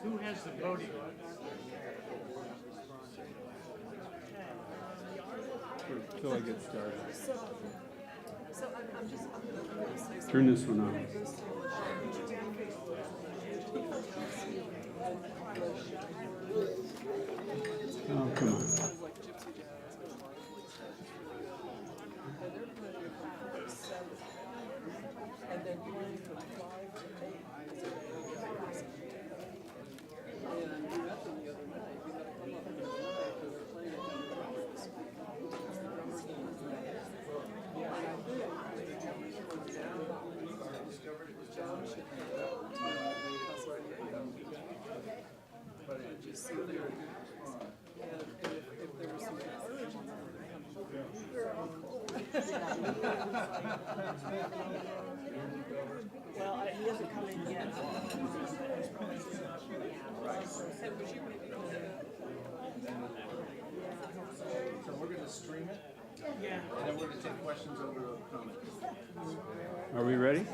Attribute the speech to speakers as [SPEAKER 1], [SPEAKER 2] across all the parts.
[SPEAKER 1] Who has the voting?
[SPEAKER 2] Until I get started.
[SPEAKER 3] So I'm just, I'm gonna say something.
[SPEAKER 2] Turn this one on. Oh, come on.
[SPEAKER 3] And then playing from 5 to 8. And we met them the other night. We met them the other night because they're playing at the drummers. Yeah, and I think discovered it was John. But I just see there. And if there was some well, he hasn't come in yet.
[SPEAKER 4] So we're going to stream it?
[SPEAKER 3] Yeah.
[SPEAKER 4] And then we're going to take questions over the comments.
[SPEAKER 2] Are we ready?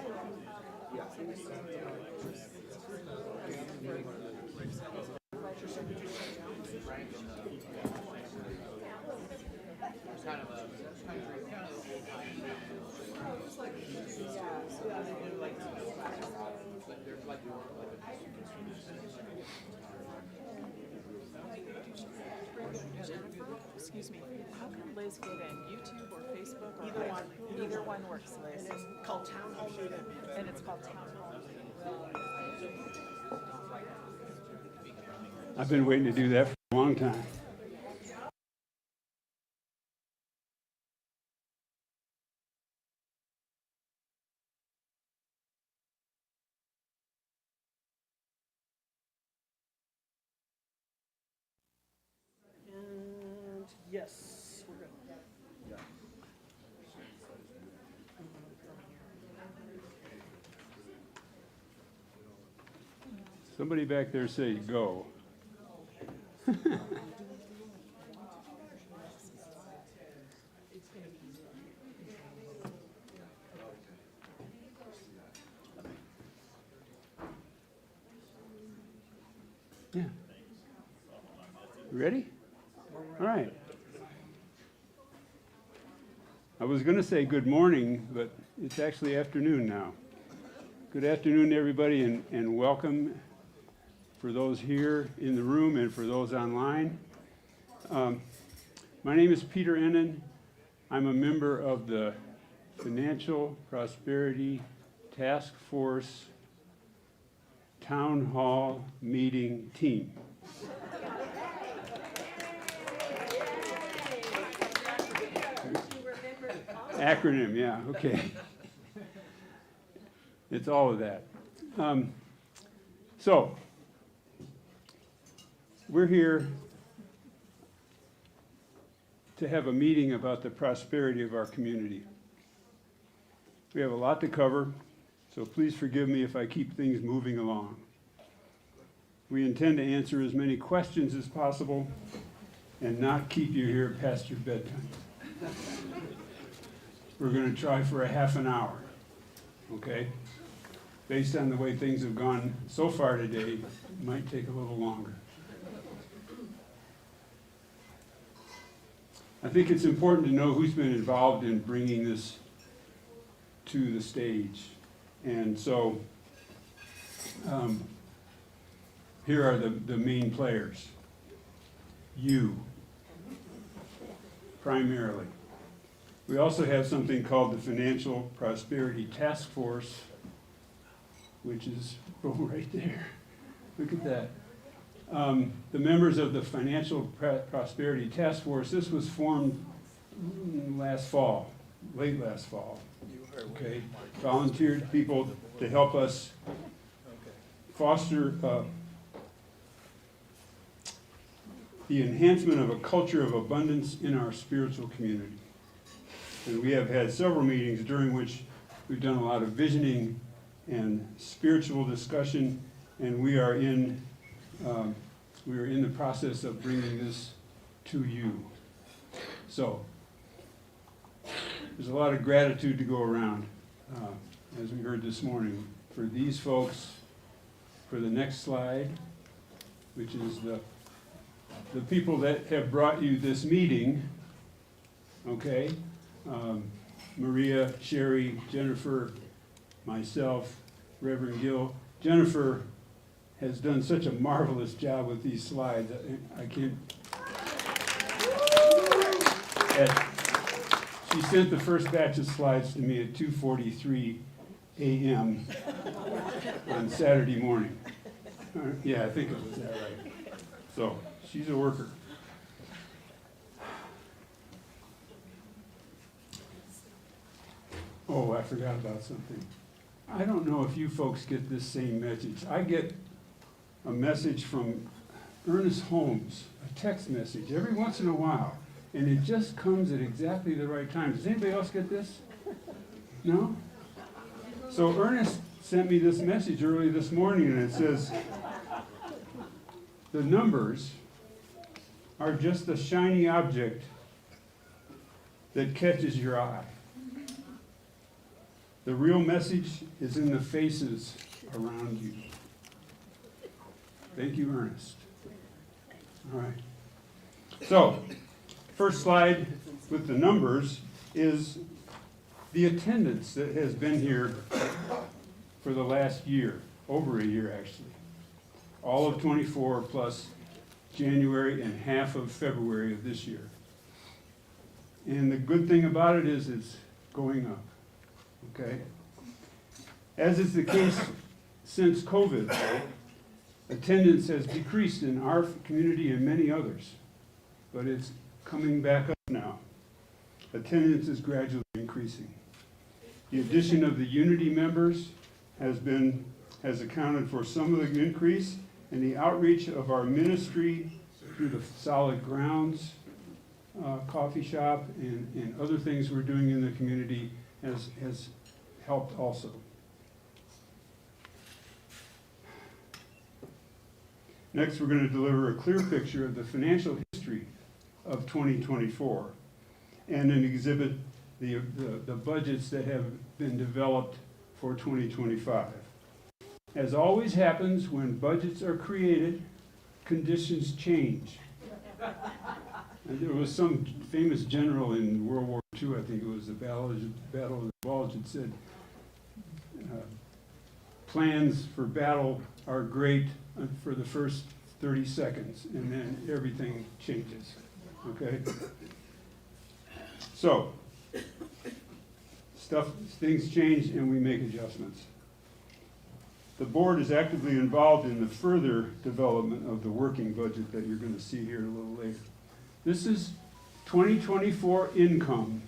[SPEAKER 5] Excuse me, how can Liz get in? YouTube or Facebook? Or either one works, Liz.
[SPEAKER 3] It's called Town Hall Meeting.
[SPEAKER 5] And it's called Town Hall.
[SPEAKER 2] I've been waiting to do that for a long time.
[SPEAKER 3] And yes, we're good.
[SPEAKER 2] Somebody back there say go. Yeah. Ready? All right. I was going to say good morning, but it's actually afternoon now. Good afternoon, everybody, and welcome for those here in the room and for those online. My name is Peter Ennin. I'm a member of the Financial Prosperity Task Force Town Hall Meeting Team. Acronym, yeah, okay. It's all of that. So, we're here to have a meeting about the prosperity of our community. We have a lot to cover, so please forgive me if I keep things moving along. We intend to answer as many questions as possible and not keep you here past your bedtime. We're going to try for a half an hour, okay? Based on the way things have gone so far today, it might take a little longer. I think it's important to know who's been involved in bringing this to the stage. And so here are the main players. You, primarily. We also have something called the Financial Prosperity Task Force, which is right there. Look at that. The members of the Financial Prosperity Task Force, this was formed last fall, late last fall. Okay, volunteered people to help us foster the enhancement of a culture of abundance in our spiritual community. And we have had several meetings during which we've done a lot of visioning and spiritual discussion, and we are in the process of bringing this to you. So there's a lot of gratitude to go around. as we heard this morning, for these folks, for the next slide, which is the people that have brought you this meeting, okay? Maria, Sherry, Jennifer, myself, Reverend Gill. Jennifer has done such a marvelous job with these slides. I can't. She sent the first batch of slides to me at 2:43 a.m. on Saturday morning. Yeah, I think it was that right. So she's a worker. Oh, I forgot about something. I don't know if you folks get this same message. I get a message from Ernest Holmes, a text message, every once in a while, and it just comes at exactly the right time. Does anybody else get this? No? So Ernest sent me this message early this morning, and it says, the numbers are just a shiny object that catches your eye. The real message is in the faces around you. Thank you, Ernest. All right. So, first slide with the numbers is the attendance that has been here for the last year, over a year actually. All of 24 plus January and half of February of this year. And the good thing about it is it's going up. Okay? As is the case since COVID, attendance has decreased in our community and many others, but it's coming back up now. Attendance is gradually increasing. The addition of the Unity members has accounted for some of the increase, and the outreach of our ministry through the Solid Grounds coffee shop and other things we're doing in the community has helped also. Next, we're going to deliver a clear picture of the financial history of 2024 and an exhibit the budgets that have been developed for 2025. As always happens when budgets are created, conditions change. And there was some famous general in World War II, I think it was the Battle of the Bulge, that said, plans for battle are great for the first 30 seconds, and then everything changes, okay? So, things change and we make adjustments. The board is actively involved in the further development of the working budget that you're going to see here a little later. This is 2024 income,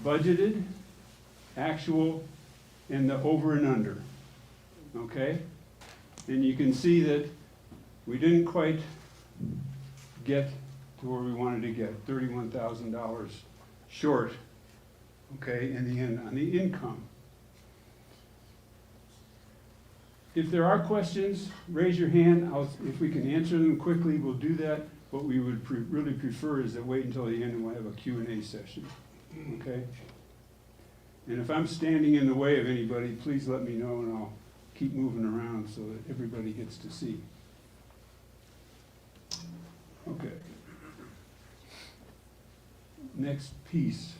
[SPEAKER 2] budgeted, actual, and the over and under, okay? And you can see that we didn't quite get to where we wanted to get, $31,000 short, okay, in the end on the income. If there are questions, raise your hand. If we can answer them quickly, we'll do that. What we would really prefer is that wait until the end and we'll have a Q&A session, okay? And if I'm standing in the way of anybody, please let me know and I'll keep moving around so that everybody gets to see. Okay. Next piece.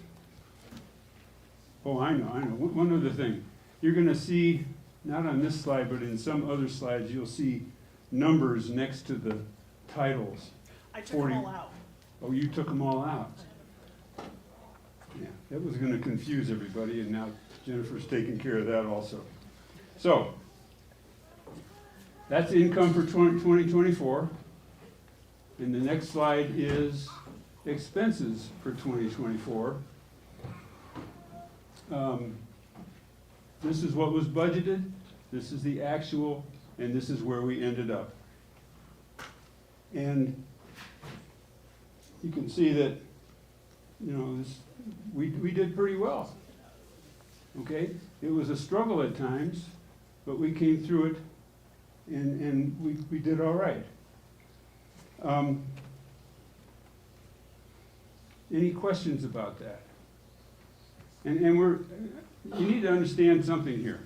[SPEAKER 2] Oh, I know. One other thing. You're going to see, not on this slide, but in some other slides, you'll see numbers next to the titles.
[SPEAKER 5] I took them all out.
[SPEAKER 2] Oh, you took them all out. Yeah, that was going to confuse everybody, and now Jennifer's taking care of that also. So, that's income for 2024. And the next slide is expenses for 2024. This is what was budgeted, this is the actual, and this is where we ended up. And you can see that, you know, we did pretty well. Okay? It was a struggle at times, but we came through it and we did all right. Any questions about that? And you need to understand something here.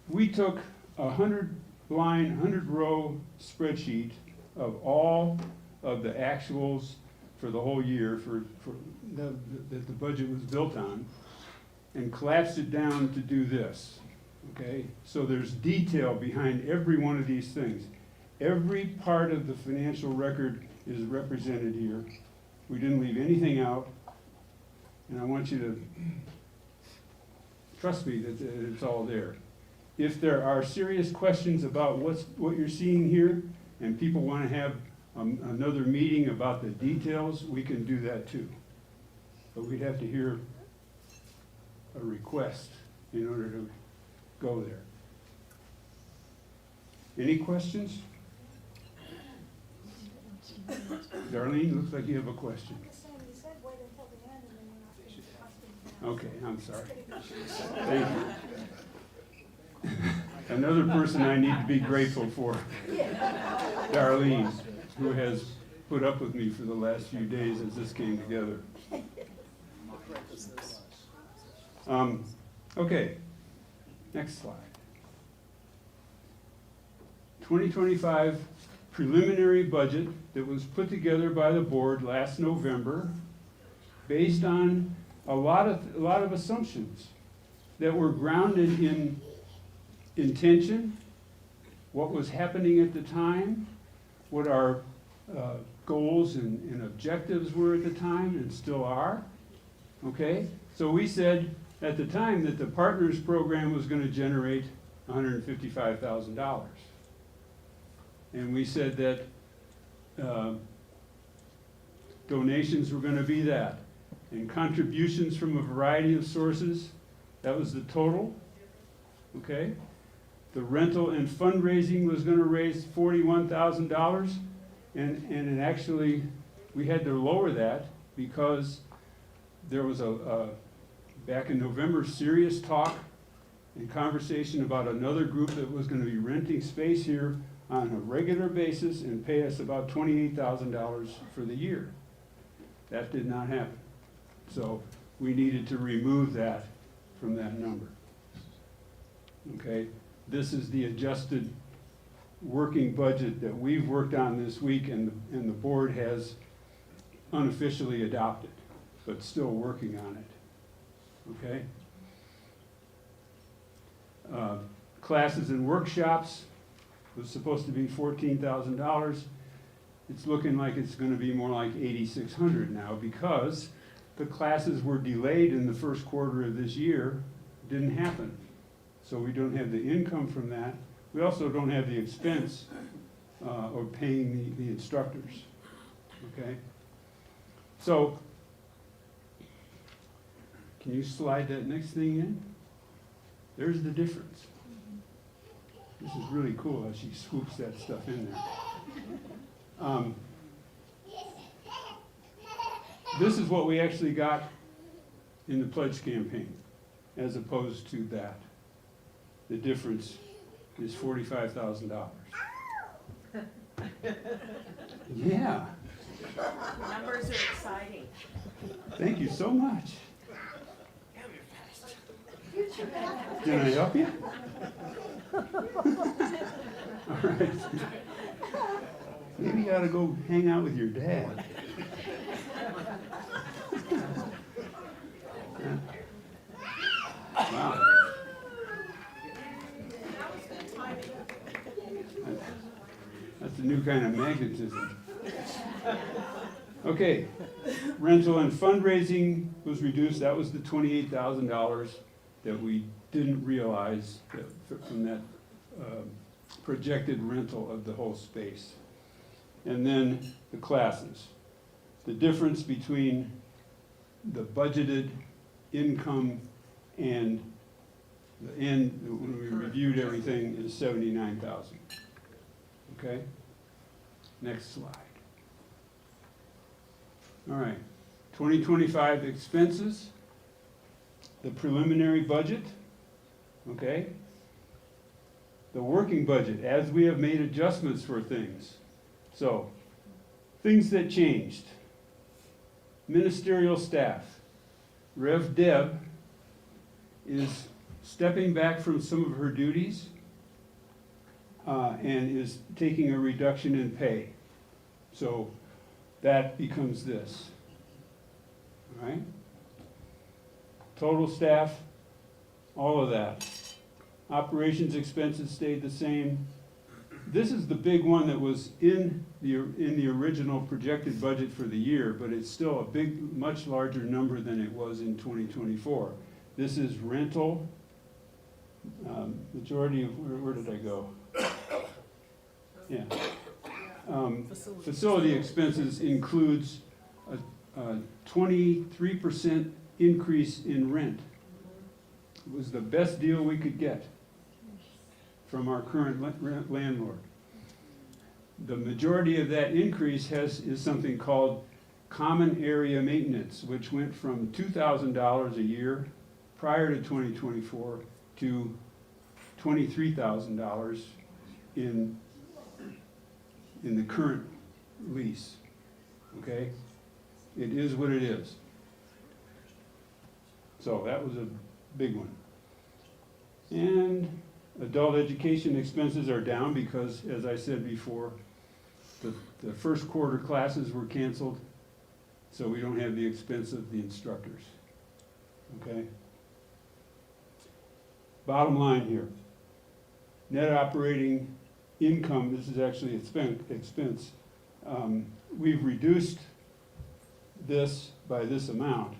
[SPEAKER 2] We took a 100-line, 100-row spreadsheet of all of the actuals for the whole year that the budget was built on, and collapsed it down to do this, okay? So there's detail behind every one of these things. Every part of the financial record is represented here. We didn't leave anything out, and I want you to trust me that it's all there. If there are serious questions about what you're seeing here, and people want to have another meeting about the details, we can do that too. But we'd have to hear a request in order to go there. Any questions? Darlene, looks like you have a question.
[SPEAKER 1] You said wait until the end and then you're not
[SPEAKER 2] Okay, I'm sorry. Thank you. Another person I need to be grateful for, Darlene, who has put up with me for the last few days as this came together. Okay, next slide. 2025 preliminary budget that was put together by the board last November based on a lot of assumptions that were grounded in intention, what was happening at the time, what our goals and objectives were at the time and still are, okay? So we said at the time that the Partners Program was going to generate $155,000. And we said that donations were going to be that. And contributions from a variety of sources, that was the total, okay? The rental and fundraising was going to raise $41,000, and it actually, we had to lower that because there was back in November, serious talk and conversation about another group that was going to be renting space here on a regular basis and pay us about $28,000 for the year. That did not happen. So we needed to remove that from that number. Okay? This is the adjusted working budget that we've worked on this week and the board has unofficially adopted, but still working on it. Okay? Classes and workshops was supposed to be $14,000. It's looking like it's going to be more like $8,600 now because the classes were delayed in the first quarter of this year. Didn't happen. So we don't have the income from that. We also don't have the expense of paying the instructors. Okay? So, can you slide that next thing in? There's the difference. This is really cool how she scoops that stuff in there. This is what we actually got in the pledge campaign, as opposed to that. The difference is $45,000. Yeah.
[SPEAKER 5] Numbers are exciting.
[SPEAKER 2] Thank you so much. Can I help you? All right. Maybe you ought to go hang out with your dad. Wow. That's a new kind of magnetism. Okay, rental and fundraising was reduced. That was the $28,000 that we didn't realize from that projected rental of the whole space. And then the classes. The difference between the budgeted income and the end, when we reviewed everything, is $79,000. Okay? Next slide. All right, 2025 expenses, the preliminary budget, okay? The working budget, as we have made adjustments for things. So, things that changed. Ministerial staff. Rev Deb is stepping back from some of her duties and is taking a reduction in pay. So that becomes this. All right? Total staff, all of that. Operations expenses stayed the same. This is the big one that was in the original projected budget for the year, but it's still a big, much larger number than it was in 2024. This is rental. Majority of, where did I go? Yeah. Facility expenses includes a 23% increase in rent. It was the best deal we could get from our current landlord. The majority of that increase is something called common area maintenance, which went from $2,000 a year prior to 2024 to $23,000 in the current lease. Okay? It is what it is. So that was a big one. And adult education expenses are down because, as I said before, the first quarter classes were canceled, so we don't have the expense of the instructors. Okay? Bottom line here, net operating income, this is actually expense. We've reduced this by this amount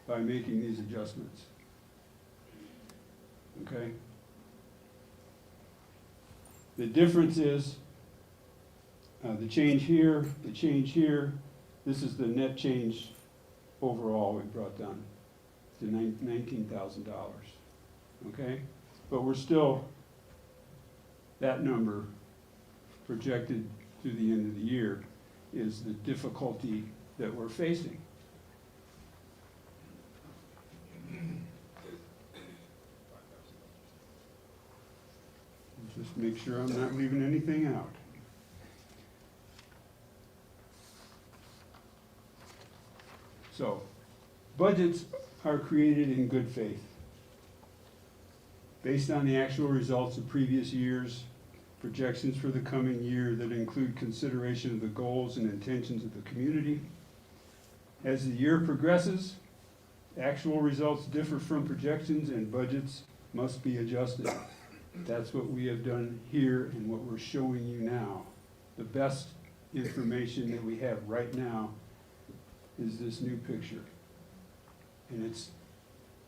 [SPEAKER 2] by making these adjustments. Okay? The difference is the change here, the change here. This is the net change overall we brought down to $19,000. Okay? But we're still, that number projected through the end of the year is the difficulty that we're facing. Just make sure I'm not leaving anything out. So, budgets are created in good faith, based on the actual results of previous years, projections for the coming year that include consideration of the goals and intentions of the community. As the year progresses, actual results differ from projections and budgets must be adjusted. That's what we have done here and what we're showing you now. The best information that we have right now is this new picture. And it's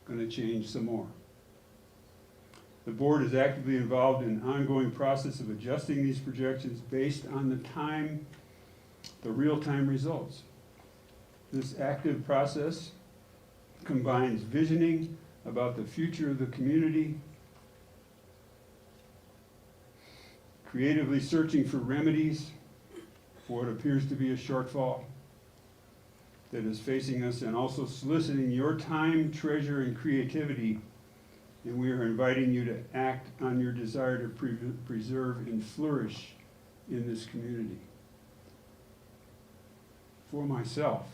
[SPEAKER 2] going to change some more. The board is actively involved in an ongoing process of adjusting these projections based on the real-time results. This active process combines visioning about the future of the community, creatively searching for remedies for what appears to be a shortfall that is facing us, and also soliciting your time, treasure, and creativity. And we are inviting you to act on your desire to preserve and flourish in this community. For myself,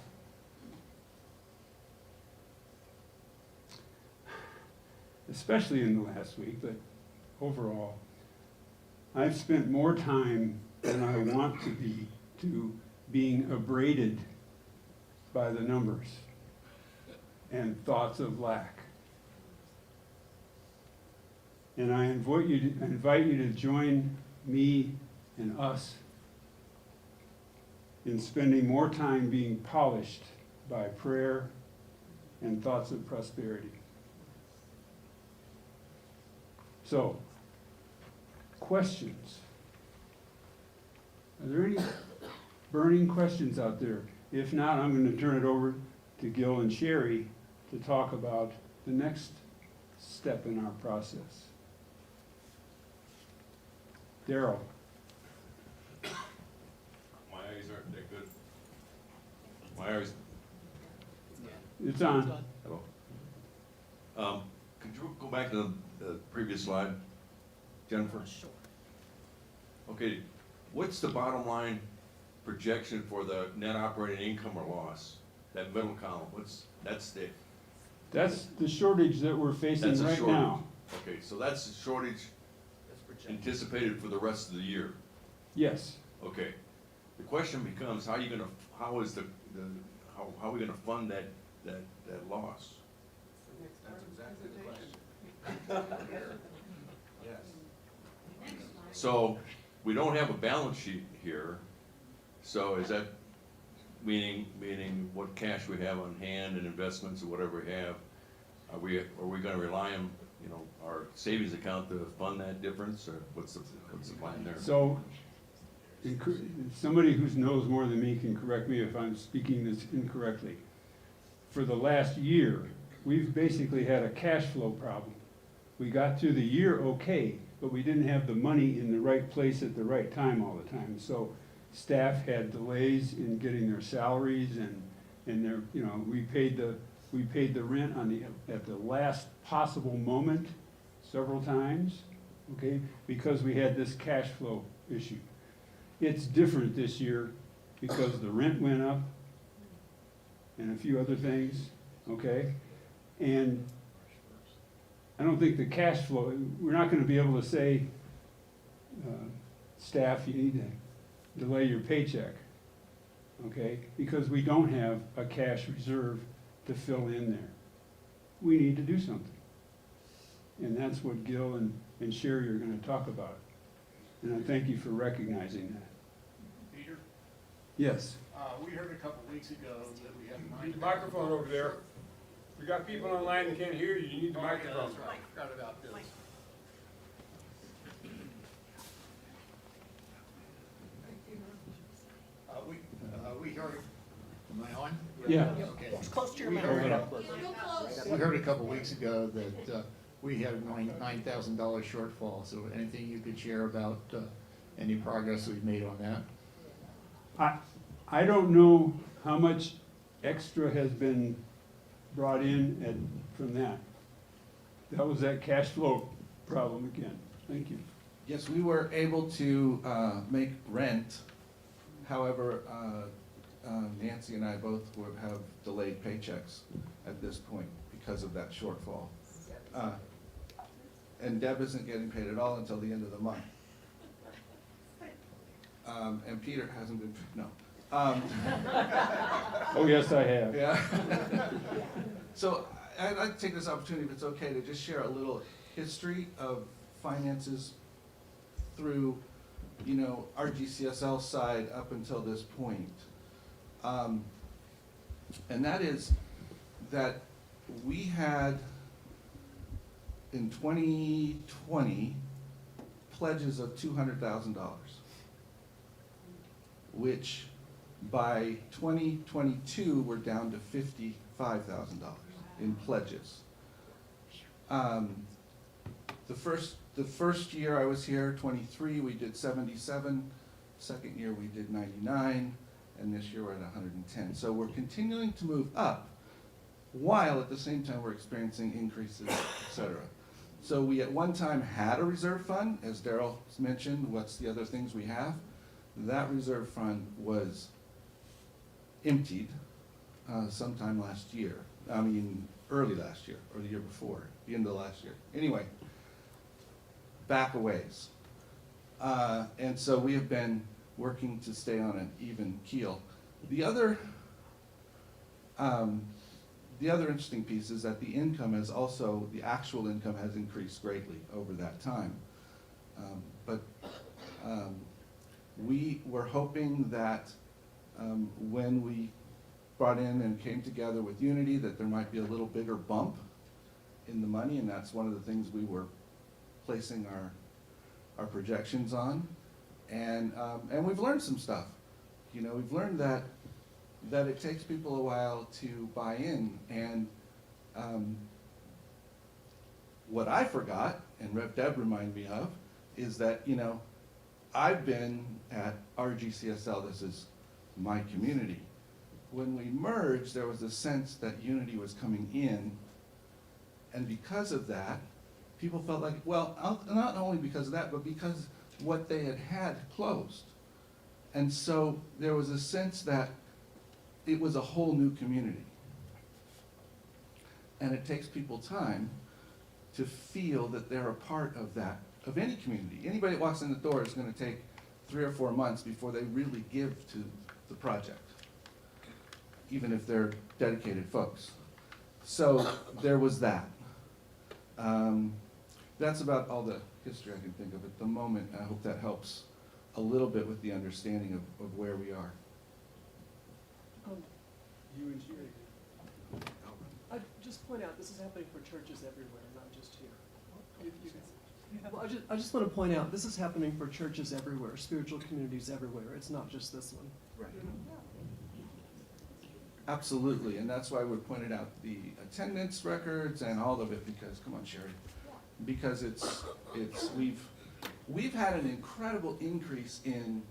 [SPEAKER 2] especially in the last week, but overall, I've spent more time than I want to be being abraded by the numbers and thoughts of lack. And I invite you to join me and us in spending more time being polished by prayer and thoughts of prosperity. So, questions? Are there any burning questions out there? If not, I'm going to turn it over to Gil and Sherry to talk about the next step in our process. Daryl.
[SPEAKER 6] My eyes aren't that good. My eyes,
[SPEAKER 2] It's on.
[SPEAKER 6] hello. Could you go back to the previous slide, Jennifer?
[SPEAKER 5] Sure.
[SPEAKER 6] Okay, what's the bottom line projection for the net operating income or loss? That middle column, that's the
[SPEAKER 2] That's the shortage that we're facing
[SPEAKER 6] That's a
[SPEAKER 2] right
[SPEAKER 6] shortage.
[SPEAKER 2] now.
[SPEAKER 6] Okay, so that's the shortage anticipated for the rest of the year.
[SPEAKER 2] Yes.
[SPEAKER 6] Okay. The question becomes, how are we gonna fund that loss?
[SPEAKER 4] That's exactly the question. Yes.
[SPEAKER 6] So, we don't have a balance sheet here, so is that meaning what cash we have on hand and investments or whatever we have? Are we gonna rely on, our savings account to fund that difference, or what's the plan there?
[SPEAKER 2] So, somebody who knows more than me can correct me if I'm speaking this incorrectly. For the last year, we've basically had a cash flow problem. We got through the year okay, but we didn't have the money in the right place at the right time all the time. So staff had delays in getting their salaries and their, we paid the rent at the last possible moment several times, okay, because we had this cash flow issue. It's different this year because the rent went up and a few other things, okay? And I don't think the cash flow, we're not gonna be able to say, staff, you need to delay your paycheck, okay? Because we don't have a cash reserve to fill in there. We need to do something. And that's what Gil and Sherry are gonna talk about. And I thank you for recognizing that.
[SPEAKER 7] Peter,
[SPEAKER 2] Yes.
[SPEAKER 7] we heard a couple weeks ago that we have
[SPEAKER 8] Need the microphone over there. We got people online that can't hear you, you need the microphone.
[SPEAKER 7] That's right, I forgot about this. We heard, am I on?
[SPEAKER 2] Yeah.
[SPEAKER 7] Okay.
[SPEAKER 5] Close to your
[SPEAKER 7] We
[SPEAKER 5] mouth.
[SPEAKER 7] heard, we heard a couple weeks ago that we had a $9,000 shortfall, so anything you could share about any progress we've made on that?
[SPEAKER 2] I don't know how much extra has been brought in from that. That was that cash flow problem again. Thank you.
[SPEAKER 4] Yes, we were able to make rent. However, Nancy and I both have delayed paychecks at this point because of that shortfall. And Deb isn't getting paid at all until the end of the month. And Peter hasn't been, no.
[SPEAKER 2] Oh, yes, I have.
[SPEAKER 4] Yeah. So I'd like to take this opportunity, if it's okay, to just share a little history of finances through, our GCSL side up until this point. And that is that we had in 2020 pledges of $200,000, which by 2022 we're down to $55,000 in pledges. The first year I was here, 23, we did 77. Second year we did 99, and this year we're at 110. So we're continuing to move up, while at the same time we're experiencing increases, et cetera. So we at one time had a reserve fund, as Daryl mentioned. What's the other things we have? That reserve fund was emptied sometime last year. I mean, early last year, or the year before, the end of last year. Anyway, back a ways. And so we have been working to stay on an even keel. The other interesting piece is that the income has also, the actual income has increased greatly over that time. But we were hoping that when we brought in and came together with Unity, that there might be a little bigger bump in the money, and that's one of the things we were placing our projections on. And we've learned some stuff. We've learned that it takes people a while to buy in. And what I forgot, and Rev Deb reminded me of, is that, I've been at RGCSL, this is my community. When we merged, there was a sense that Unity was coming in, and because of that, people felt like, well, not only because of that, but because what they had closed. And so there was a sense that it was a whole new community. And it takes people time to feel that they're a part of that, of any community. Anybody that walks in the door is gonna take 3 or 4 months before they really give to the project, even if they're dedicated folks. So there was that. That's about all the history I can think of at the moment. I hope that helps a little bit with the understanding of where we are.
[SPEAKER 3] You and Sherry. I just point out, this is happening for churches everywhere, not just here. Well, I just want to point out, this is happening for churches everywhere, spiritual communities everywhere. It's not just this one.
[SPEAKER 4] Right. Absolutely, and that's why we pointed out the attendance records and all of it, because, come on, Sherry. Because we've had an incredible increase in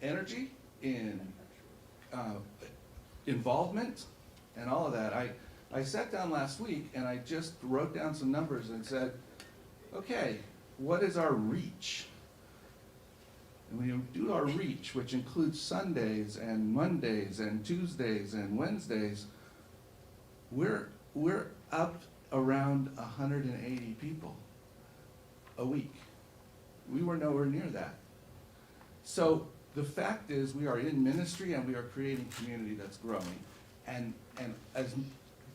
[SPEAKER 4] energy, in involvement, and all of that. I sat down last week and I just wrote down some numbers and said, okay, what is our reach? And when you do our reach, which includes Sundays and Mondays and Tuesdays and Wednesdays, we're up around 180 people a week. We were nowhere near that. So the fact is, we are in ministry and we are creating community that's growing. And as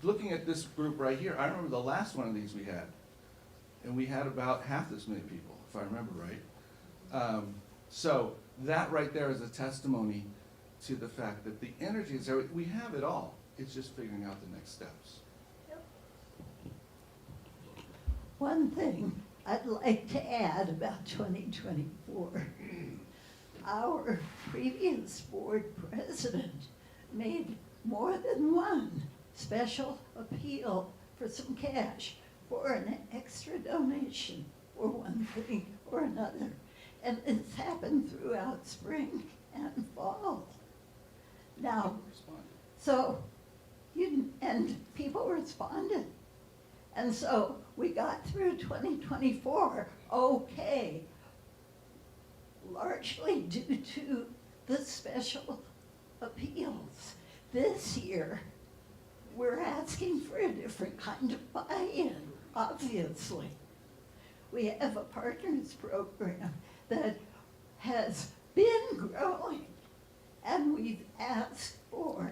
[SPEAKER 4] looking at this group right here, I remember the last one of these we had, and we had about half this many people, if I remember right. So that right there is a testimony to the fact that the energy is there. We have it all. It's just figuring out the next steps.
[SPEAKER 9] One thing I'd like to add about 2024. Our previous board president made more than one special appeal for some cash for an extra donation for one thing or another. And it's happened throughout spring and fall. Now, so, and people responded. And so we got through 2024 okay, largely due to the special appeals. This year, we're asking for a different kind of buy-in, obviously. We have a partners program that has been growing, and we've asked for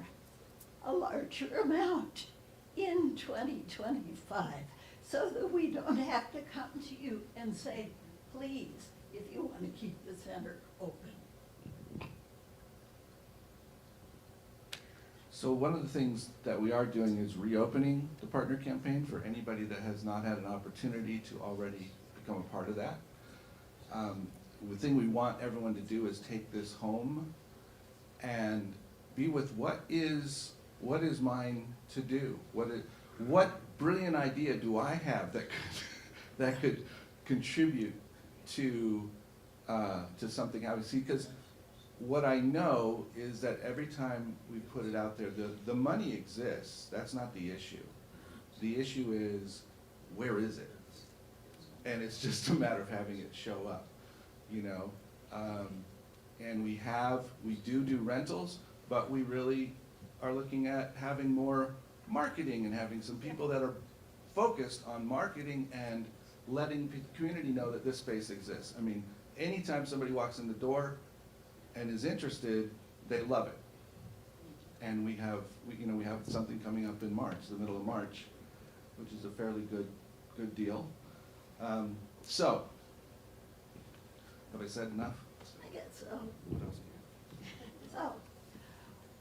[SPEAKER 9] a larger amount in 2025, so that we don't have to come to you and say, please, if you want to keep the center open.
[SPEAKER 4] So one of the things that we are doing is reopening the partner campaign for anybody that has not had an opportunity to already become a part of that. The thing we want everyone to do is take this home and be with what is mine to do? What brilliant idea do I have that could contribute to something I would see? Because what I know is that every time we put it out there, the money exists. That's not the issue. The issue is, where is it? And it's just a matter of having it show up, you know? And we do rentals, but we really are looking at having more marketing and having some people that are focused on marketing and letting the community know that this space exists. I mean, anytime somebody walks in the door and is interested, they love it. And we have something coming up in March, the middle of March, which is a fairly good deal. So, have I said enough?
[SPEAKER 9] I guess so.
[SPEAKER 4] What else?
[SPEAKER 9] So,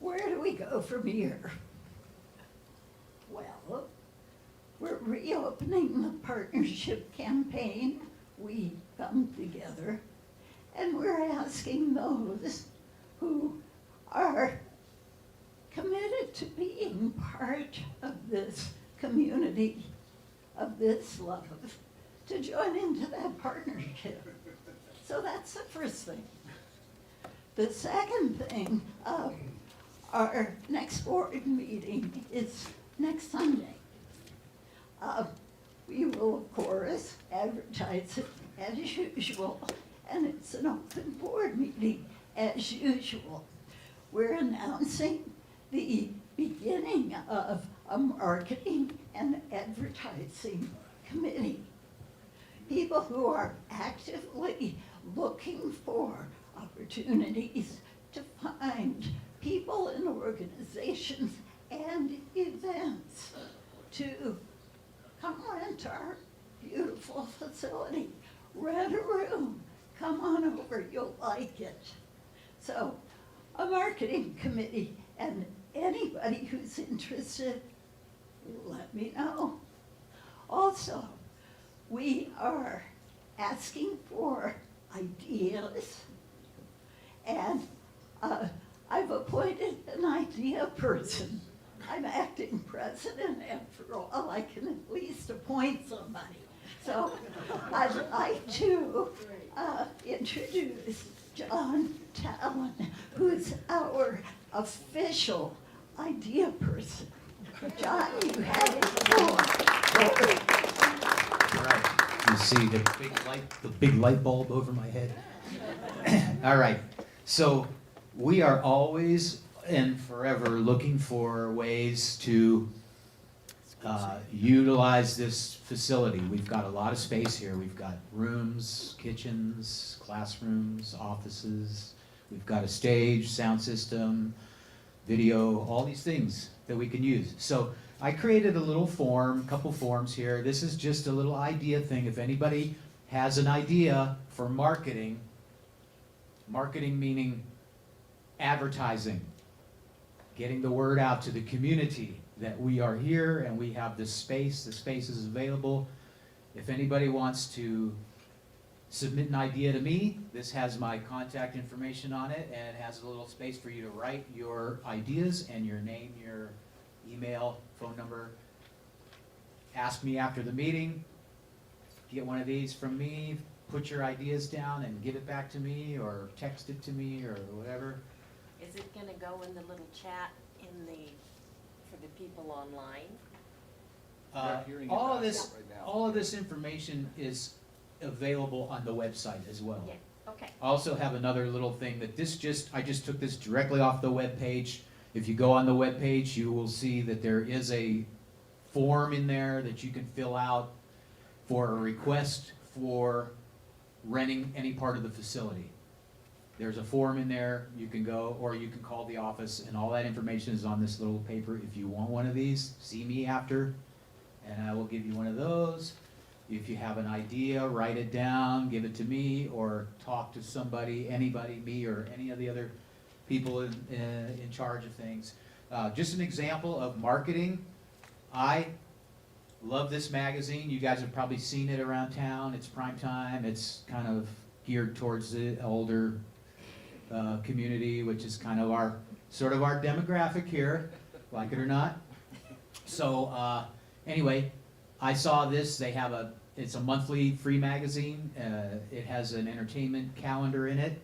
[SPEAKER 9] where do we go from here? Well, we're reopening the partnership campaign. We come together and we're asking those who are committed to being part of this community, of this love, to join into that partnership. So that's the first thing. The second thing, our next board meeting is next Sunday. We will, of course, advertise it as usual, and it's an open board meeting as usual. We're announcing the beginning of a marketing and advertising committee. People who are actively looking for opportunities to find people and organizations and events to come rent our beautiful facility, rent a room, come on over, you'll like it. So, a marketing committee, and anybody who's interested, let me know. Also, we are asking for ideas, and I've appointed an idea person. I'm acting president, after all, I can at least appoint somebody. So I'd like to introduce John Talon, who's our official idea person. John, you have the floor.
[SPEAKER 10] All right, you see the big light bulb over my head? All right, so we are always and forever looking for ways to utilize this facility. We've got a lot of space here. We've got rooms, kitchens, classrooms, offices. We've got a stage, sound system, video, all these things that we can use. So I created a little form, couple forms here. This is just a little idea thing. If anybody has an idea for marketing meaning advertising, getting the word out to the community that we are here and we have this space, the space is available. If anybody wants to submit an idea to me, this has my contact information on it, and it has a little space for you to write your ideas and your name, your email, phone number. Ask me after the meeting, get one of these from me, put your ideas down and give it back to me, or text it to me, or whatever.
[SPEAKER 11] Is it gonna go in the little chat for the people online?
[SPEAKER 10] All of this information is available on the website as well.
[SPEAKER 11] Yeah, okay.
[SPEAKER 10] I also have another little thing that I just took this directly off the web page. If you go on the web page, you will see that there is a form in there that you can fill out for a request for renting any part of the facility. There's a form in there, you can go, or you can call the office, and all that information is on this little paper. If you want one of these, see me after, and I will give you one of those. If you have an idea, write it down, give it to me, or talk to somebody, anybody, me, or any of the other people in charge of things. Just an example of marketing. I love this magazine. You guys have probably seen it around town. It's prime time. It's kind of geared towards the older community, which is kind of our demographic here, like it or not. So anyway, I saw this. It's a monthly free magazine. It has an entertainment calendar in it.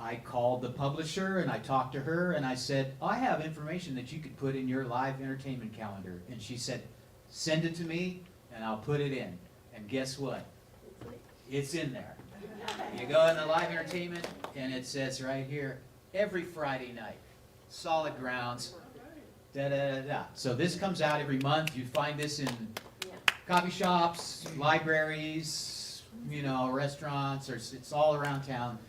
[SPEAKER 10] I called the publisher and I talked to her and I said, I have information that you could put in your live entertainment calendar. And she said, send it to me and I'll put it in. And guess what? It's in there. You go in the live entertainment and it says right here, every Friday night, Solid Grounds, da-da-da-da. So this comes out every month. You find this in coffee shops, libraries, restaurants, it's all around town.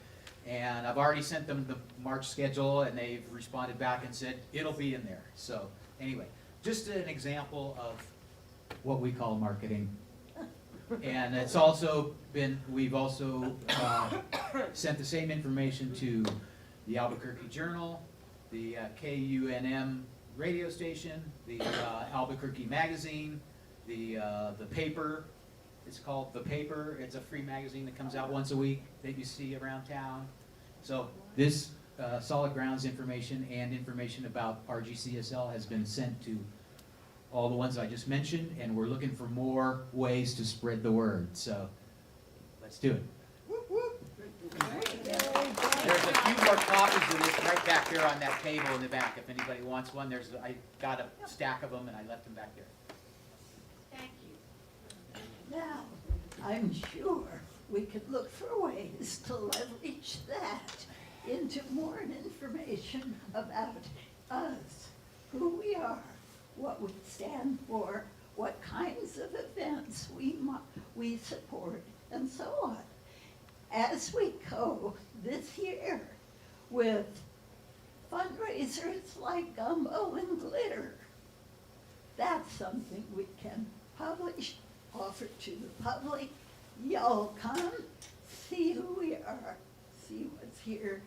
[SPEAKER 10] And I've already sent them the March schedule and they've responded back and said, it'll be in there. So anyway, just an example of what we call marketing. And it's also we've also sent the same information to the Albuquerque Journal, the KUNM radio station, the Albuquerque Magazine, the paper. It's called The Paper. It's a free magazine that comes out once a week that you see around town. So this Solid Grounds information and information about RGCSL has been sent to all the ones I just mentioned, and we're looking for more ways to spread the word. So let's do it. There's a few more copies of this right back there on that table in the back. If anybody wants one, I got a stack of them and I left them back there.
[SPEAKER 9] Thank you. Now, I'm sure we could look for ways to leverage that into more information about us, who we are, what we stand for, what kinds of events we support, and so on. As we go this year with fundraisers like Gumbo and Glitter, that's something we can publish, offer to the public. Y'all come, see who we are, see what's here,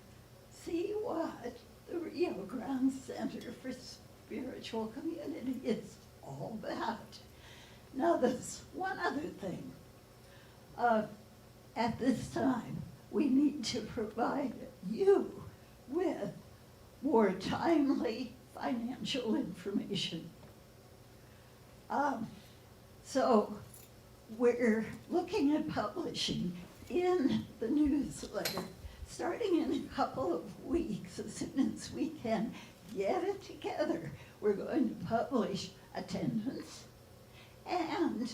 [SPEAKER 9] see what the Rio Grande Center for Spiritual Community is all about. Now, there's one other thing. At this time, we need to provide you with more timely financial information. So we're looking at publishing in the newsletter, starting in a couple of weeks, as soon as we can get it together. We're going to publish attendance and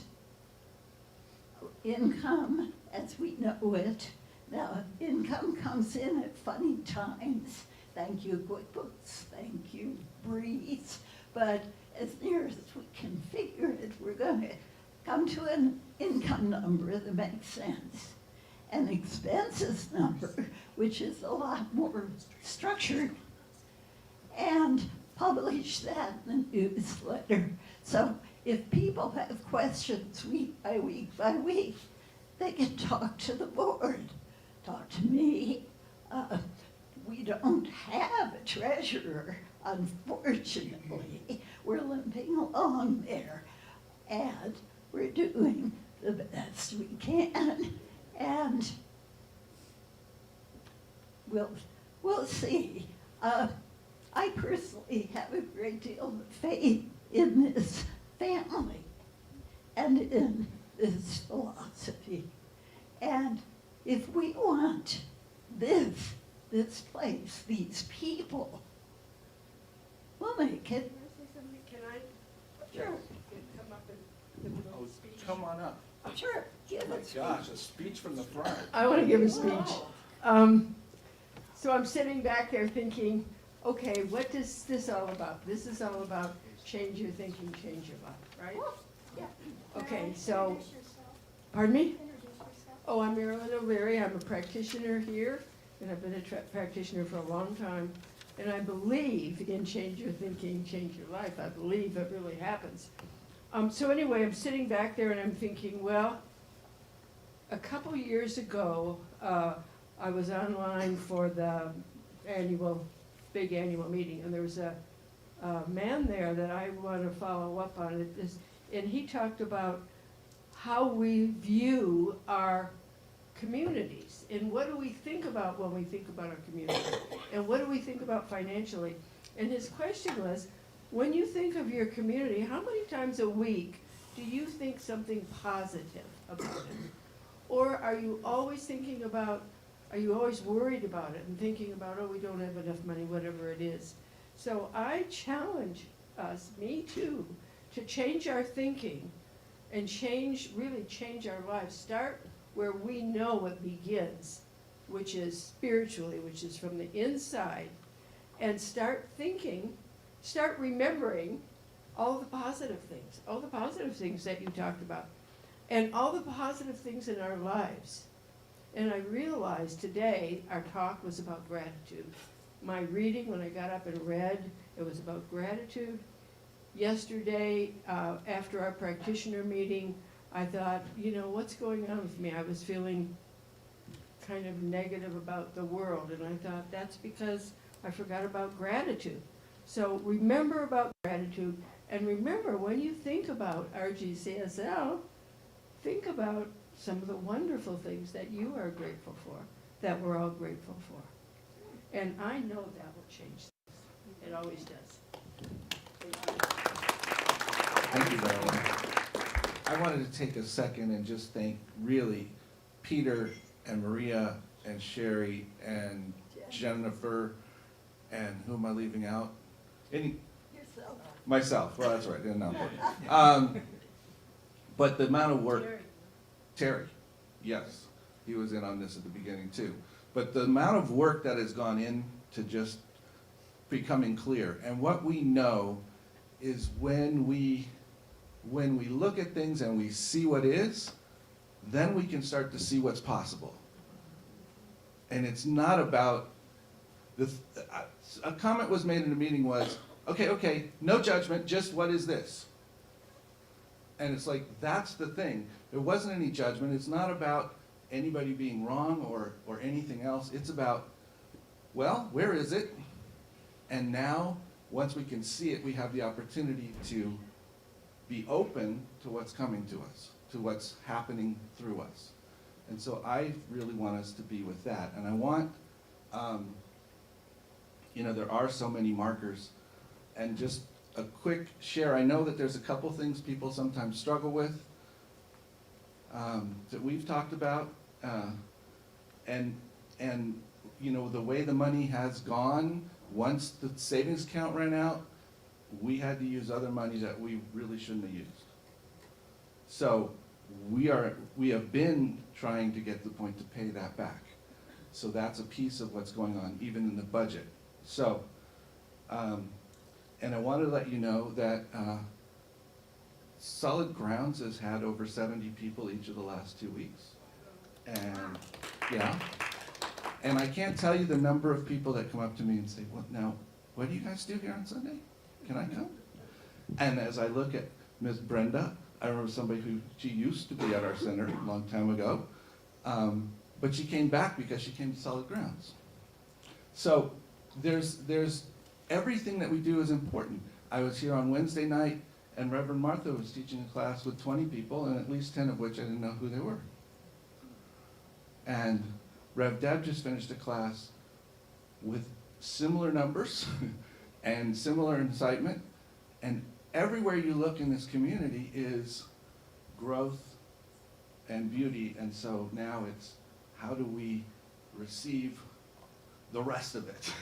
[SPEAKER 9] income as we know it. Now, income comes in at funny times. Thank you, QuickBooks. Thank you, Breeze. But as near as we can figure it, we're going to come to an income number that makes sense. An expenses number, which is a lot more structured, and publish that in the newsletter. So if people have questions week by week by week, they can talk to the board, talk to me. We don't have a treasurer, unfortunately. We're limping along there, and we're doing the best we can, and we'll see. I personally have a great deal of faith in this family and in this philosophy. And if we want this place, these people, we'll make it.
[SPEAKER 1] Can I?
[SPEAKER 9] Sure.
[SPEAKER 1] Come up and give a little speech?
[SPEAKER 4] Come on up.
[SPEAKER 9] Sure, give
[SPEAKER 4] Oh
[SPEAKER 9] it
[SPEAKER 4] my
[SPEAKER 9] to
[SPEAKER 4] gosh, a speech from the front.
[SPEAKER 12] I want to give a speech. So I'm sitting back there thinking, okay, what is this all about? This is all about change your thinking, change your life, right?
[SPEAKER 9] Yeah.
[SPEAKER 12] Okay, so,
[SPEAKER 1] Introduce yourself.
[SPEAKER 12] pardon me?
[SPEAKER 1] Introduce yourself.
[SPEAKER 12] Oh, I'm Marilyn O'Leary. I'm a practitioner here, and I've been a practitioner for a long time. And I believe in change your thinking, change your life. I believe it really happens. So anyway, I'm sitting back there and I'm thinking, well, a couple years ago, I was online for the big annual meeting, and there was a man there that I want to follow up on it. And he talked about how we view our communities, and what do we think about when we think about our community, and what do we think about financially. And his question was, when you think of your community, how many times a week do you think something positive about it? Or are you always worried about it and thinking about, oh, we don't have enough money, whatever it is. So I challenge us, me too, to change our thinking and really change our lives. Start where we know it begins, which is spiritually, which is from the inside, and start remembering all the positive things that you talked about, and all the positive things in our lives. And I realized today our talk was about gratitude. My reading, when I got up and read, it was about gratitude. Yesterday, after our practitioner meeting, I thought, what's going on with me? I was feeling kind of negative about the world, and I thought that's because I forgot about gratitude. So remember about gratitude, and remember when you think about RGCSL, think about some of the wonderful things that you are grateful for, that we're all grateful for. And I know that will change things. It always does.
[SPEAKER 4] Thank you, Marilyn. I wanted to take a second and just thank really Peter and Maria and Sherry and Jennifer, and who am I leaving out?
[SPEAKER 9] Yourself.
[SPEAKER 4] Myself, well, that's right, not important. But the amount of work, Terry, yes, he was in on this at the beginning too. But the amount of work that has gone into just becoming clear, and what we know is when we look at things and we see what is, then we can start to see what's possible. And it's not about, a comment was made in a meeting was, okay, no judgment, just what is this? And it's like, that's the thing. There wasn't any judgment. It's not about anybody being wrong or anything else. It's about, well, where is it? And now, once we can see it, we have the opportunity to be open to what's coming to us, to what's happening through us. And so I really want us to be with that. And I want, there are so many markers. And just a quick share, I know that there's a couple things people sometimes struggle with that we've talked about. And the way the money has gone, once the savings account ran out, we had to use other money that we really shouldn't have used. So we have been trying to get to the point to pay that back. So that's a piece of what's going on, even in the budget. So, and I wanted to let you know that Solid Grounds has had over 70 people each of the last 2 weeks. And, yeah. And I can't tell you the number of people that come up to me and say, well, now, what do you guys do here on Sunday? Can I come? And as I look at Ms. Brenda, I remember somebody she used to be at our center a long time ago, but she came back because she came to Solid Grounds. So there's everything that we do is important. I was here on Wednesday night, and Reverend Martha was teaching a class with 20 people, and at least 10 of which I didn't know who they were. And Rev Deb just finished a class with similar numbers and similar incitement, and everywhere you look in this community is growth and beauty, and so now it's how do we receive the rest of it,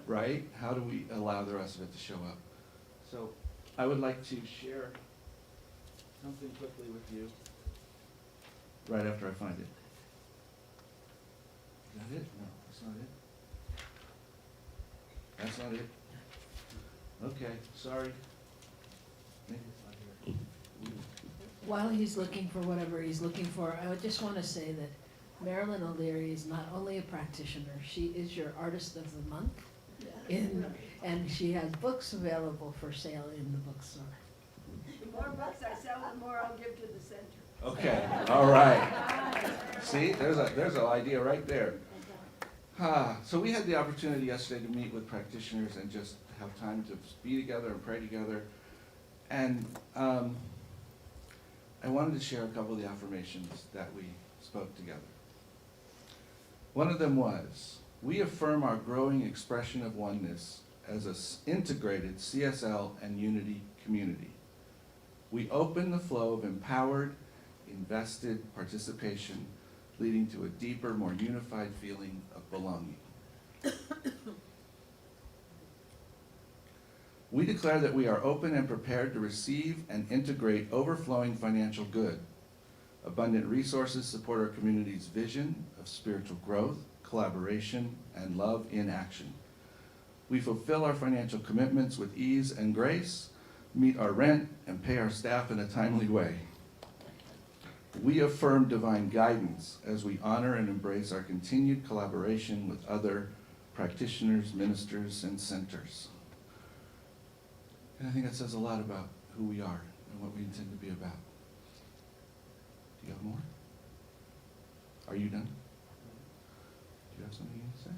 [SPEAKER 4] right? How do we allow the rest of it to show up? So I would like to share something quickly with you right after I find it. Is that it? No, that's not it. That's not it. Okay, sorry. Maybe it's not here.
[SPEAKER 13] While he's looking for whatever he's looking for, I would just want to say that Marilyn O'Leary is not only a practitioner, she is your Artist of the Month. And she has books available for sale in the bookstore.
[SPEAKER 9] The more books I sell, the more I'll give to the center.
[SPEAKER 4] Okay, all right. See, there's an idea right there. So we had the opportunity yesterday to meet with practitioners and just have time to be together and pray together. And I wanted to share a couple of the affirmations that we spoke together. One of them was, we affirm our growing expression of oneness as an integrated CSL and unity community. We open the flow of empowered, invested participation, leading to a deeper, more unified feeling of belonging. We declare that we are open and prepared to receive and integrate overflowing financial good. Abundant resources support our community's vision of spiritual growth, collaboration, and love in action. We fulfill our financial commitments with ease and grace, meet our rent, and pay our staff in a timely way. We affirm divine guidance as we honor and embrace our continued collaboration with other practitioners, ministers, and centers. And I think that says a lot about who we are and what we intend to be about. Do you have more? Are you done? Do you have something you need to say?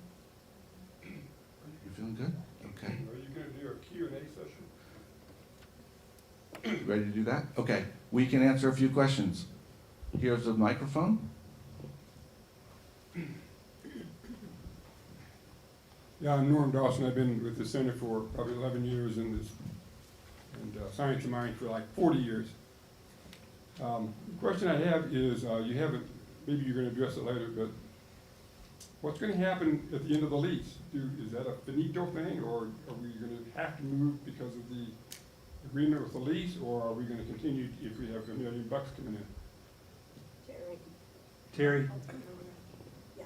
[SPEAKER 4] You feeling good? Okay.
[SPEAKER 8] Are you gonna do a Q&A session?
[SPEAKER 4] You ready to do that? Okay. We can answer a few questions. Here's the microphone.
[SPEAKER 8] Yeah, I'm Norm Dawson. I've been with the center for probably 11 years and Science of Mind for like 40 years. The question I have is, you haven't, maybe you're going to address it later, but what's going to happen at the end of the lease? Is that a finito thing, or are we going to have to move because of the agreement with the lease, or are we going to continue if we have $1 million coming in?
[SPEAKER 2] Terry?
[SPEAKER 9] Yeah.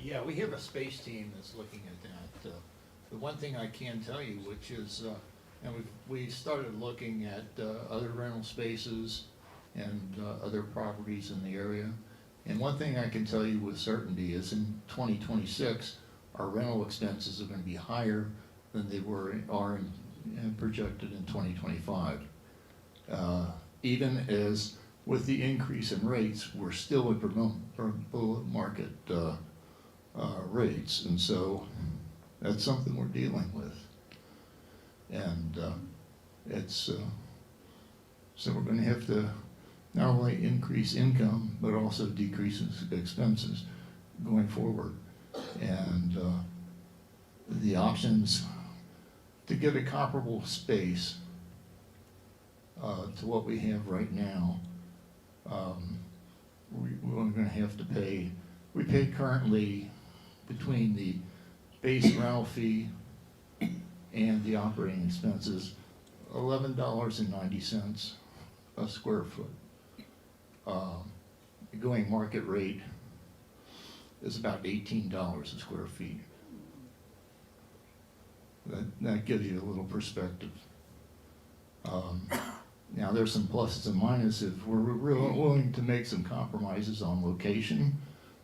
[SPEAKER 7] Yeah, we have a space team that's looking at that. The one thing I can tell you, which is, and we started looking at other rental spaces and other properties in the area. And one thing I can tell you with certainty is in 2026, our rental expenses are going to be higher than they are projected in 2025. Even as with the increase in rates, we're still at below market rates, and so that's something we're dealing with. And so we're going to have to not only increase income, but also decrease expenses going forward. And the options to get a comparable space to what we have right now, we're going to have to pay. We pay currently between the base rental fee and the operating expenses, $11.90 a square foot. The going market rate is about $18 a square feet. That gives you a little perspective. Now there's some pluses and minuses. If we're willing to make some compromises on location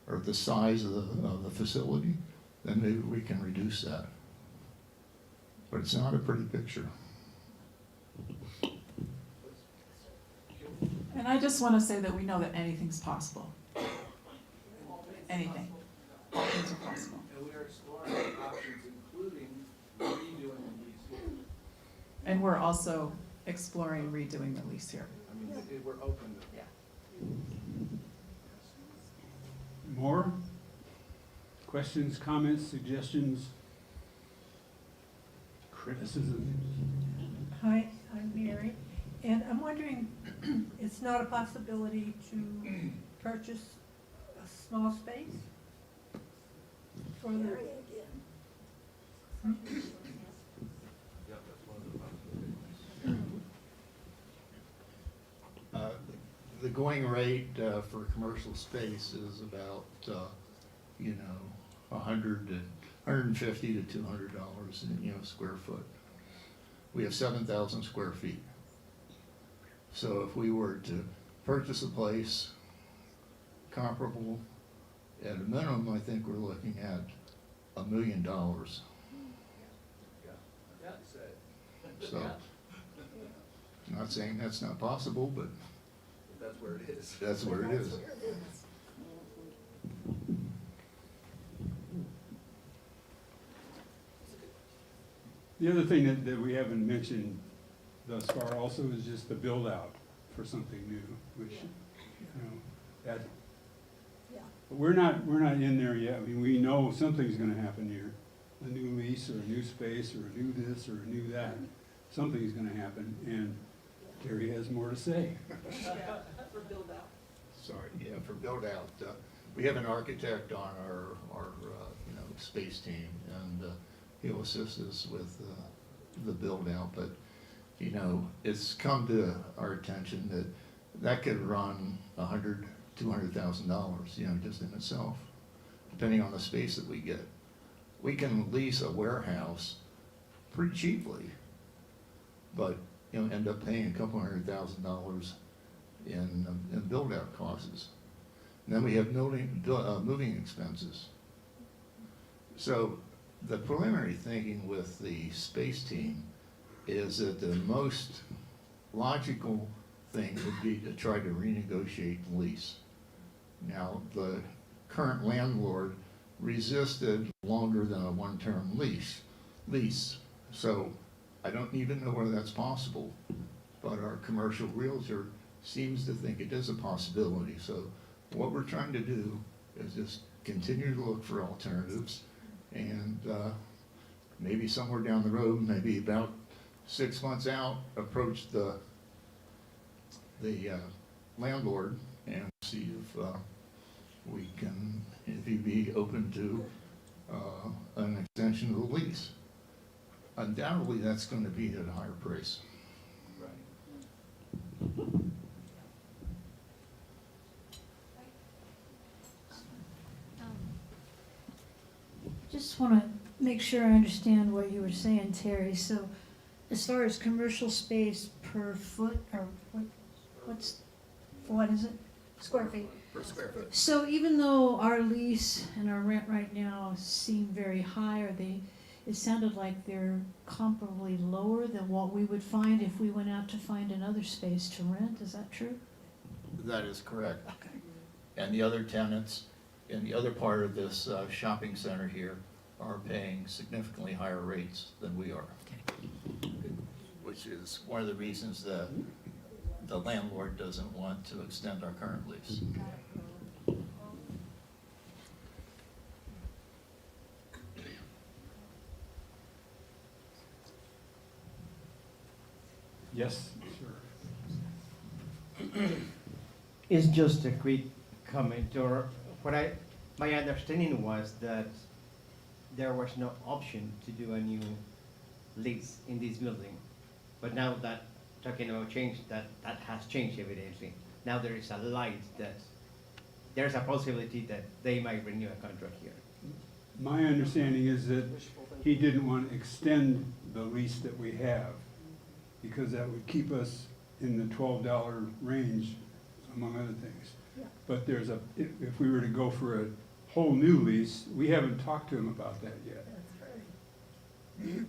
[SPEAKER 7] or the size of the facility, then maybe we can reduce that. But it's not a pretty picture.
[SPEAKER 5] And I just want to say that we know that anything's possible. Anything. All things are possible.
[SPEAKER 4] And we are exploring options, including redoing the lease here.
[SPEAKER 5] And we're also exploring redoing the lease here.
[SPEAKER 4] I mean, we're open to.
[SPEAKER 2] More? Questions, comments, suggestions, criticisms?
[SPEAKER 1] Hi, I'm Mary, and I'm wondering, it's not a possibility to purchase a small space for the,
[SPEAKER 7] The going rate for commercial space is about, $150 to $200 square foot. We have 7,000 square feet. So if we were to purchase a place comparable, at a minimum, I think we're looking at $1 million. So, not saying that's not possible, but
[SPEAKER 4] That's where it is.
[SPEAKER 7] that's where it is.
[SPEAKER 2] The other thing that we haven't mentioned thus far also is just the build out for something new, which, that,
[SPEAKER 1] yeah.
[SPEAKER 2] but we're not in there yet. I mean, we know something's gonna happen here. A new lease or a new space or a new this or a new that. Something's gonna happen, and Terry has more to say.
[SPEAKER 5] For build out.
[SPEAKER 7] Sorry, yeah, for build out, we have an architect on our space team, and he'll assist us with the build out, but it's come to our attention that could run $200,000, just in itself, depending on the space that we get. We can lease a warehouse pretty cheaply, but end up paying a couple $100,000 in build out costs. And then we have moving expenses. So the preliminary thinking with the space team is that the most logical thing would be to try to renegotiate the lease. Now, the current landlord resisted longer than a one-term lease. So I don't even know whether that's possible, but our commercial realtor seems to think it is a possibility. So what we're trying to do is just continue to look for alternatives, and maybe somewhere down the road, maybe about 6 months out, approach the landlord and see if he'd be open to an extension of the lease. Undoubtedly, that's going to be at a higher price.
[SPEAKER 13] want to make sure I understand what you were saying, Terry. So as far as commercial space per foot, or what is it? Square feet.
[SPEAKER 7] Per square foot.
[SPEAKER 13] So even though our lease and our rent right now seem very high, it sounded like they're comparably lower than what we would find if we went out to find another space to rent. Is that true?
[SPEAKER 7] That is correct.
[SPEAKER 13] Okay.
[SPEAKER 7] And the other tenants in the other part of this shopping center here are paying significantly higher rates than we are. Which is one of the reasons that the landlord doesn't want to extend our current lease.
[SPEAKER 2] Yes, sir.
[SPEAKER 14] It's just a quick comment, or my understanding was that there was no option to do a new lease in this building. But now that, talking about change, that has changed evidently. Now there is a light that there's a possibility that they might renew a contract here.
[SPEAKER 2] My understanding is that he didn't want to extend the lease that we have, because that would keep us in the $12 range, among other things.
[SPEAKER 1] Yeah.
[SPEAKER 2] But if we were to go for a whole new lease, we haven't talked to him about that yet.
[SPEAKER 1] That's right.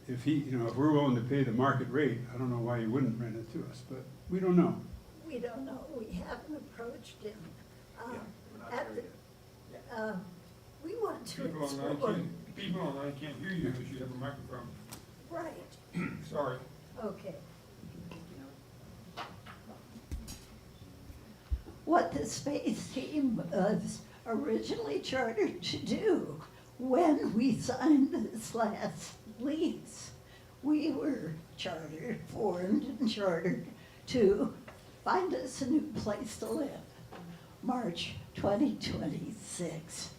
[SPEAKER 2] If if we're willing to pay the market rate, I don't know why he wouldn't rent it to us, but we don't know.
[SPEAKER 9] We don't know, we haven't approached him. We want to explore.
[SPEAKER 8] People online can't hear you because you have a microphone.
[SPEAKER 9] Right,
[SPEAKER 8] Sorry.
[SPEAKER 9] okay. What the space team was originally chartered to do when we signed this last lease, we were formed and chartered to find us a new place to live, March 2026.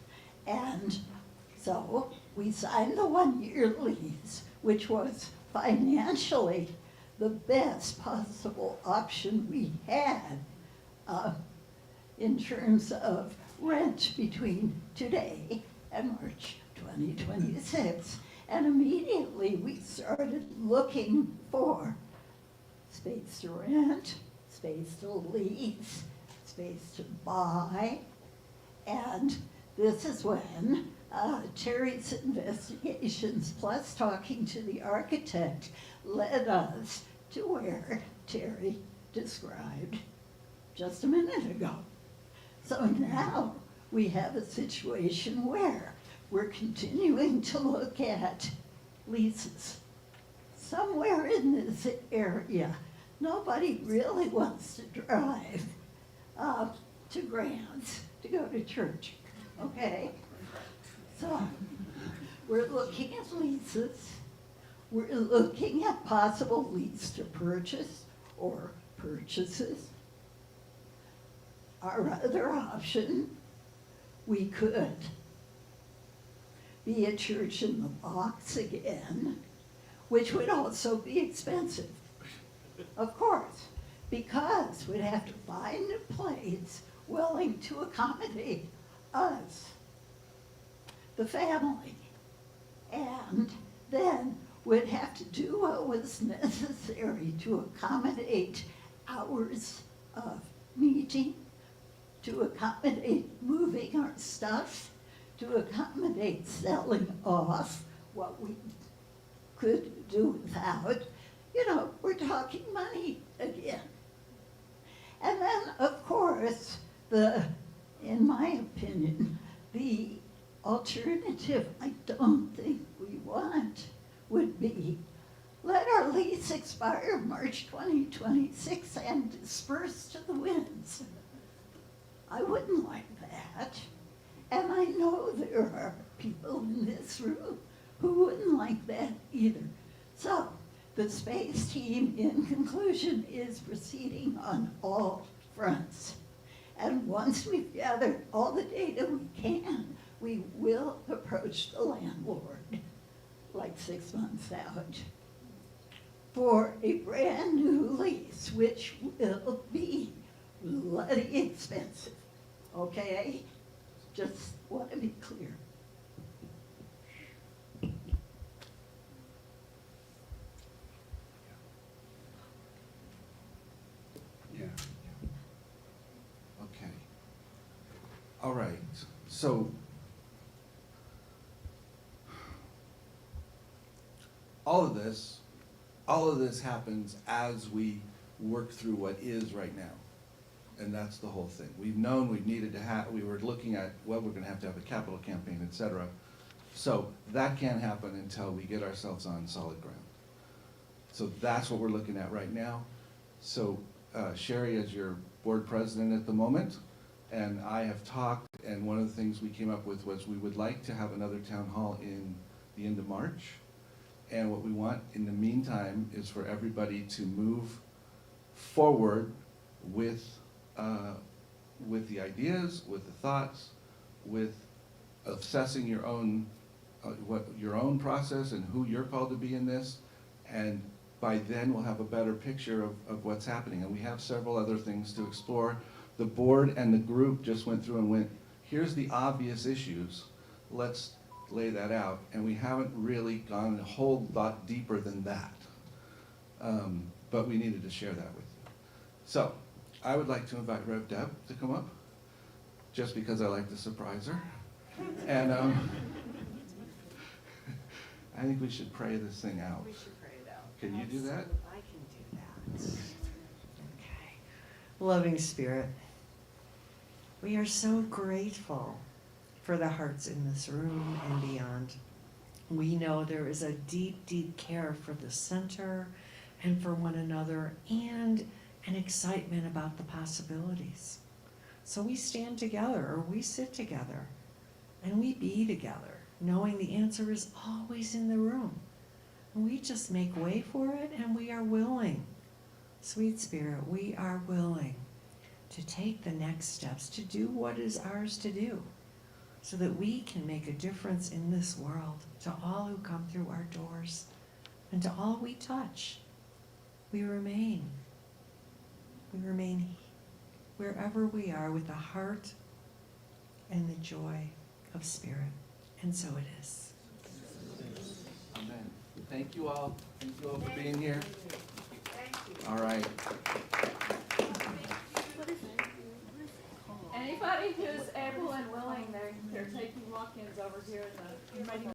[SPEAKER 9] And so we signed the one-year lease, which was financially the best possible option we had in terms of rent between today and March 2026. And immediately we started looking for space to rent, space to lease, space to buy. And this is when Terry's investigations plus talking to the architect led us to where Terry described just a minute ago. So now we have a situation where we're continuing to look at leases. Somewhere in this area, nobody really wants to drive to Grants to go to church, okay? So we're looking at leases. We're looking at possible lease to purchase or purchases. Our other option, we could be a church in the box again, which would also be expensive, of course, because we'd have to find a place willing to accommodate us, the family, and then we'd have to do what was necessary to accommodate hours of meeting, to accommodate moving our stuff, to accommodate selling off what we could do without. We're talking money again. And then, of course, in my opinion, the alternative I don't think we want would be let our lease expire March 2026 and disperse to the winds. I wouldn't like that. And I know there are people in this room who wouldn't like that either. So the space team, in conclusion, is proceeding on all fronts. And once we've gathered all the data we can, we will approach the landlord like 6 months out for a brand new lease, which will be bloody expensive, okay? Just want to be clear.
[SPEAKER 4] All right, so all of this happens as we work through what is right now. And that's the whole thing. We've known we needed to have, we were looking at, well, we're gonna have to have a capital campaign, et cetera. So that can't happen until we get ourselves on solid ground. So that's what we're looking at right now. So Sherry is your board president at the moment, and I have talked, and one of the things we came up with was we would like to have another town hall in the end of March. And what we want in the meantime is for everybody to move forward with the ideas, with the thoughts, with assessing your own process and who you're called to be in this. And by then we'll have a better picture of what's happening. And we have several other things to explore. The board and the group just went through and went, here's the obvious issues, let's lay that out. And we haven't really gone a whole lot deeper than that. But we needed to share that with you. So I would like to invite Rev Deb to come up, just because I like to surprise her. And I think we should pray this thing out.
[SPEAKER 11] We should pray it out.
[SPEAKER 4] Can you do that?
[SPEAKER 11] I can do that.
[SPEAKER 15] Okay. Loving Spirit, we are so grateful for the hearts in this room and beyond. We know there is a deep, deep care for the center and for one another, and an excitement about the possibilities. So we stand together, or we sit together, and we be together, knowing the answer is always in the room. And we just make way for it, and we are willing. Sweet Spirit, we are willing to take the next steps, to do what is ours to do, so that we can make a difference in this world, to all who come through our doors, and to all we touch. We remain wherever we are with the heart and the joy of Spirit. And so it is.
[SPEAKER 4] Amen. Thank you all. Thank you all for being here. All right.
[SPEAKER 12] Anybody who's able and willing, they're taking walk-ins over here in the